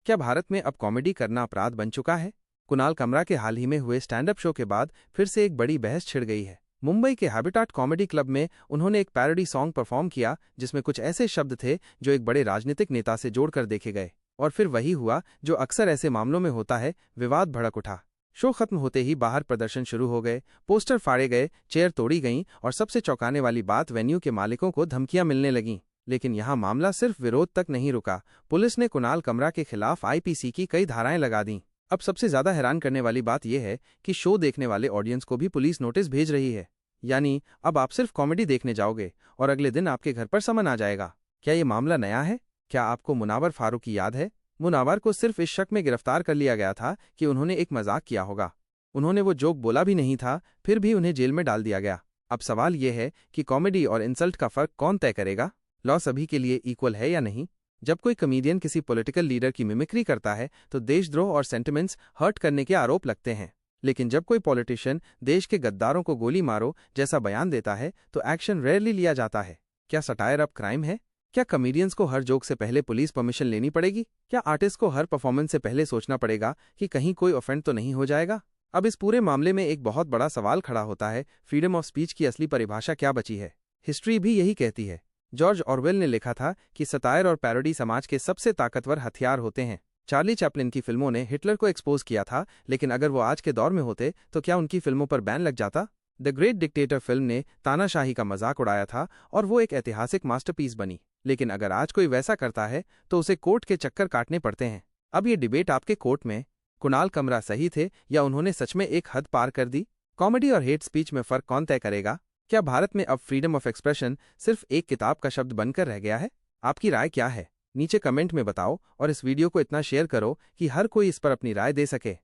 क्या भारत में अब कॉमेडी करना अपराध बन चुका है? कुणाल कमरा के हाल ही में हुए स्टैंड अप शो के बाद फिर से एक बड़ी बहस छिड़ गई है। मुंबई के हैबिटेट कॉमेडी क्लब में उन्होंने एक पैरोडी सॉन्ग परफॉर्म किया जिसमें कुछ ऐसे शब्द थे जो एक बड़े राजनीतिक नेता से जोड़कर देखे गए, और फिर वही हुआ जो अक्सर ऐसे मामलों में होता है, विवाद भड़क उठा। शो खत्म होते ही बाहर प्रदर्शन शुरू हो गए, पोस्टर फाड़े गए, चेयर तोड़ी गईं और सबसे चौंकाने वाली बात, वेन्यू के मालिकों को धमकियां मिलने लगीं। लेकिन यहाँ मामला सिर्फ विरोध तक नहीं रुका। पुलिस ने कुणाल कमरा के खिलाफ आईपीसी की कई धाराएं लगा दी। अब सबसे ज्यादा हैरान करने वाली बात यह है कि शो देखने वाले ऑडियंस को भी पुलिस नोटिस भेज रही है। यानी अब आप सिर्फ कॉमेडी देखने जाओगे और अगले दिन आपके घर पर समन आ जाएगा। क्या ये मामला नया है? क्या आपको मुनावर फारूकी याद है? मुनावर को सिर्फ इस शक में गिरफ्तार कर लिया गया था कि उन्होंने एक मजाक किया होगा। उन्होंने वो जोक बोला भी नहीं था, फिर भी उन्हें जेल में डाल दिया गया। अब सवाल यह है कि कॉमेडी और इंसल्ट का फर्क कौन तय करेगा? लॉ सभी के लिए इक्वल है या नहीं? जब कोई कॉमेडियन किसी पॉलिटिकल लीडर की मिमिक्री करता है तो देशद्रोह और सेंटिमेंट्स हर्ट करने के आरोप लगते हैं। लेकिन जब कोई पॉलिटिशियन देश के गद्दारों को गोली मारो जैसा बयान देता है तो एक्शन रेयरली लिया जाता है। क्या सटायर अब क्राइम है? क्या कॉमेडियंस को हर जोक से पहले पुलिस परमिशन लेनी पड़ेगी? क्या आर्टिस्ट को हर परफॉर्मेंस से पहले सोचना पड़ेगा कि कहीं कोई ऑफेंड तो नहीं हो जाएगा? अब इस पूरे मामले में एक बहुत बड़ा सवाल खड़ा होता है, फ्रीडम ऑफ स्पीच की असली परिभाषा क्या बची है? हिस्ट्री भी यही कहती है। जॉर्ज ऑरवेल ने लिखा था कि सटायर और पैरोडी समाज के सबसे ताकतवर हथियार होते हैं। चार्ली चैपलिन की फिल्मों ने हिटलर को एक्सपोज किया था, लेकिन अगर वो आज के दौर में होते तो क्या उनकी फिल्मों पर बैन लग जाता? द ग्रेट डिक्टेटर फिल्म ने तानाशाही का मजाक उड़ाया था और वो एक ऐतिहासिक मास्टरपीस बनी। लेकिन अगर आज कोई वैसा करता है तो उसे कोर्ट के चक्कर काटने पड़ते हैं। अब ये डिबेट आपके कोर्ट में। कुणाल कमरा सही थे या उन्होंने सच में एक हद पार कर दी? कॉमेडी और हेट स्पीच में फर्क कौन तय करेगा? क्या भारत में अब फ्रीडम ऑफ एक्सप्रेशन सिर्फ एक किताब का शब्द बनकर रह गया है? आपकी राय क्या है? नीचे कमेंट में बताओ और इस वीडियो को इतना शेयर करो कि हर कोई इस पर अपनी राय दे सके।